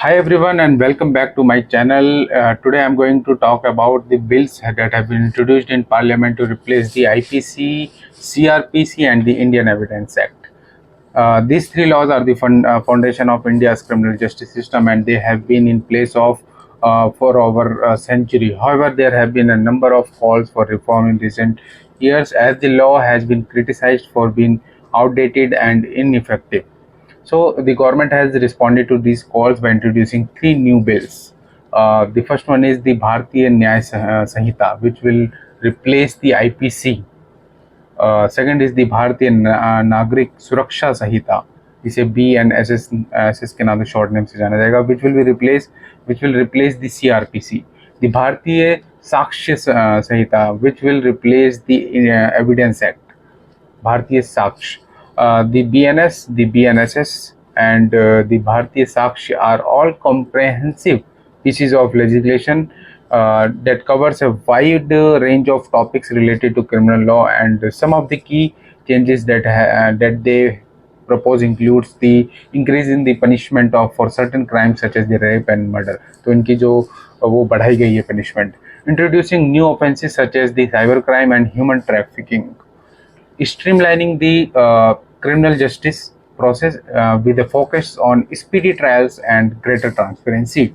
Hi everyone and welcome back to my channel. Today I'm going to talk about the bills that have been introduced in Parliament to replace the IPC, CrPC and the Indian Evidence Act. These three laws are the foundation of India's criminal justice system, and they have been in place for over a century. However, there have been a number of calls for reform in recent years as the law has been criticized for being outdated and ineffective. So the government has responded to these calls by introducing three new bills. The first one is the Bharatiya Nyaya Sanhita, which will replace the IPC. Second is the Bharatiya Nagarik Suraksha Sanhita, जिसे BNSS के नाम से short name से जाना जाएगा, which will replace the CrPC. The Bharatiya Sakshya Sanhita, which will replace the Evidence Act. Bharatiya Sakshya. The BNSS, and the Bharatiya Sakshya are all comprehensive pieces of legislation that covers a wide range of topics related to criminal law, and some of the key changes that they propose includes the increase in the punishment of for certain crimes such as the rape and murder. तो इनकी जो वो बढ़ाई गई है punishment. Introducing new offences such as the cybercrime and human trafficking. Streamlining the criminal justice process with a focus on speedy trials and greater transparency.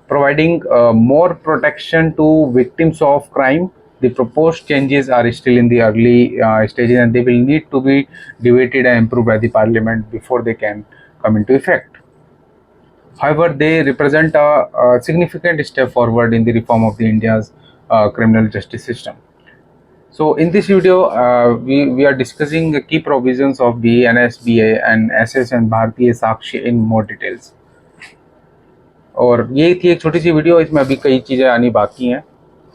Providing more protection to victims of crime. The proposed changes are still in the early stages, and they will need to be debated and improved by the Parliament before they can come into effect. However, they represent a significant step forward in the reform of the India's criminal justice system. So in this video, we are discussing the key provisions of BNS, BA and SS and Bharatiya Sakshya in more details. और ये थी एक छोटी सी video, इसमें अभी कई चीज़ें आनी बाकी हैं,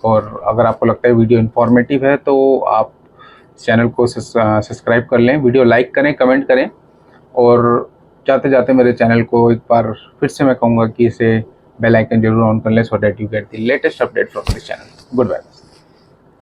और अगर आपको लगता है वीडियो इन्फॉर्मेटिव है तो आप चैनल को सब्सक्राइब कर लें, वीडियो लाइक करें, कमेंट करें, और जाते जाते मेरे चैनल को एक बार फिर से मैं कहूँगा कि इसे बेल आइकन जरूर ऑन कर लें, so that you get the latest update from this channel. Good bye.